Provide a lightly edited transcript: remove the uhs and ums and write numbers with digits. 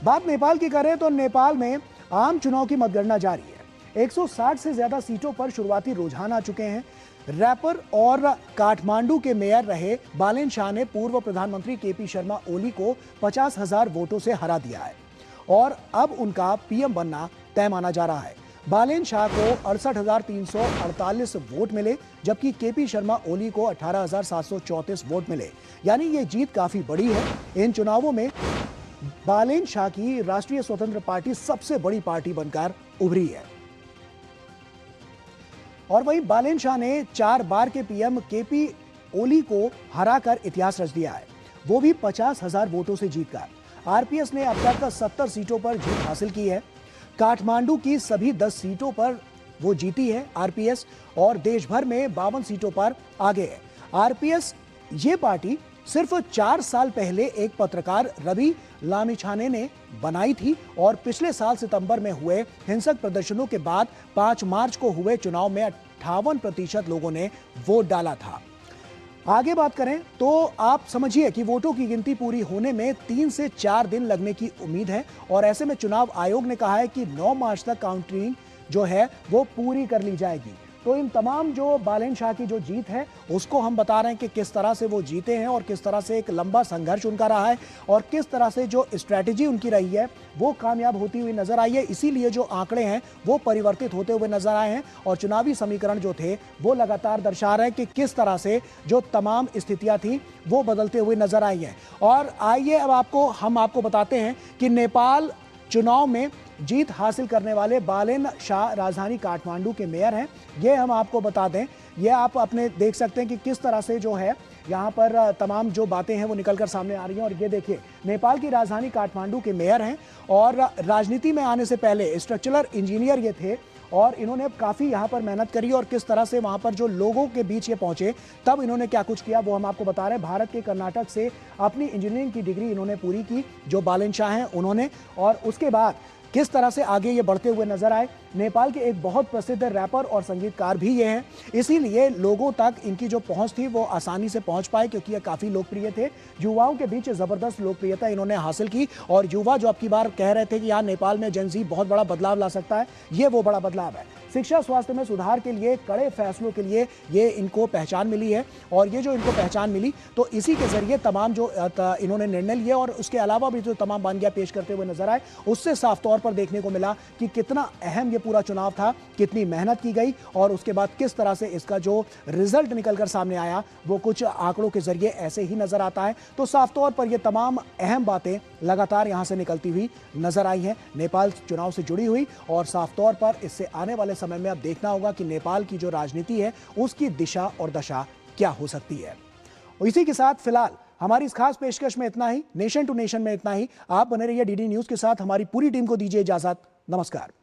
बात नेपाल की करें तो नेपाल में आम चुनाव की मतगणना जारी है। 160 से ज्यादा सीटों पर शुरुआती रुझान आ चुके हैं। रैपर और काठमांडू के मेयर रहे बालेन शाह ने पूर्व प्रधानमंत्री केपी शर्मा ओली को 50,000 वोटों से हरा दिया है और अब उनका पीएम बनना तय माना जा रहा है। बालेन शाह को 68,348 वोट मिले, जबकि केपी शर्मा ओली को 18,734 वोट मिले। यानी ये जीत काफी बड़ी है। इन चुनावों में बालेन शाह की राष्ट्रीय स्वतंत्र पार्टी सबसे बड़ी पार्टी बनकर उभरी है। और वहीं बालेन शाह ने 4 बार के पीएम केपी ओली को हराकर इतिहास रच दिया है, वो भी 50,000 वोटों से जीतकर। आरपीएस ने अब तक 70 सीटों पर जीत हासिल की है। काठमांडू की सभी 10 सीटों पर वो जीती है आरपीएस, और देश भर में 52 सीटों पर आगे है आरपीएस। ये पार्टी सिर्फ 4 साल पहले एक पत्रकार रवि लामिछाने ने बनाई थी और पिछले साल सितंबर में हुए हिंसक प्रदर्शनों के बाद 5 मार्च को हुए चुनाव में 58% लोगों ने वोट डाला था। आगे बात करें तो आप समझिए कि वोटों की गिनती पूरी होने में 3 से 4 दिन लगने की उम्मीद है, और ऐसे में चुनाव आयोग ने कहा है कि 9 मार्च तक काउंटिंग जो है वो पूरी कर ली जाएगी। तो इन तमाम जो बालेन शाह की जो जीत है उसको हम बता रहे हैं कि किस तरह से वो जीते हैं और किस तरह से एक लंबा संघर्ष उनका रहा है और किस तरह से जो स्ट्रैटेजी उनकी रही है वो कामयाब होती हुई नजर आई है। इसीलिए जो आंकड़े हैं वो परिवर्तित होते हुए नजर आए हैं और चुनावी समीकरण जो थे वो लगातार दर्शा रहे हैं कि किस तरह से जो तमाम स्थितियां थी वो बदलते हुए नजर आई हैं। और आइए अब हम आपको बताते हैं कि नेपाल चुनाव में जीत हासिल करने वाले बालेन शाह राजधानी काठमांडू के मेयर हैं। ये हम आपको बता दें, ये आप अपने देख सकते हैं कि किस तरह से जो है यहाँ पर तमाम जो बातें हैं वो निकलकर सामने आ रही हैं। और ये देखिए, नेपाल की राजधानी काठमांडू के मेयर हैं और राजनीति में आने से पहले स्ट्रक्चरल इंजीनियर ये थे और इन्होंने काफ़ी यहाँ पर मेहनत करी और किस तरह से वहाँ पर जो लोगों के बीच ये पहुँचे तब इन्होंने क्या कुछ किया वो हम आपको बता रहे हैं। भारत के कर्नाटक से अपनी इंजीनियरिंग की डिग्री इन्होंने पूरी की, जो बालेन शाह हैं उन्होंने, और उसके बाद किस तरह से आगे ये बढ़ते हुए नजर आए। नेपाल के एक बहुत प्रसिद्ध रैपर और संगीतकार भी ये हैं, इसीलिए लोगों तक इनकी जो पहुंच थी वो आसानी से पहुंच पाए क्योंकि ये काफ़ी लोकप्रिय थे। युवाओं के बीच ज़बरदस्त लोकप्रियता इन्होंने हासिल की और युवा जो अब की बार कह रहे थे कि यहाँ नेपाल में जेन ज़ी बहुत बड़ा बदलाव ला सकता है, ये वो बड़ा बदलाव है। शिक्षा स्वास्थ्य में सुधार के लिए कड़े फैसलों के लिए ये इनको पहचान मिली है और ये जो इनको पहचान मिली तो इसी के जरिए तमाम जो इन्होंने निर्णय लिए और उसके अलावा भी जो तमाम बानगियाँ पेश करते हुए नजर आए, उससे साफ तौर पर देखने को मिला कि कितना अहम ये पूरा चुनाव था, कितनी मेहनत की गई और उसके बाद किस तरह से इसका जो रिजल्ट निकलकर सामने आया वो कुछ आंकड़ों के जरिए ऐसे ही नजर आता है। तो साफ तौर पर ये तमाम अहम बातें लगातार यहां से निकलती हुई नजर आई हैं नेपाल चुनाव से जुड़ी हुई, और साफ तौर पर इससे आने वाले समय में अब देखना होगा कि नेपाल की जो राजनीति है उसकी दिशा और दशा क्या हो सकती है। इसी के साथ फिलहाल हमारी इस खास पेशकश में इतना ही, नेशन टू नेशन में इतना ही। आप बने रहिए डीडी न्यूज के साथ। हमारी पूरी टीम को दीजिए इजाजत। नमस्कार।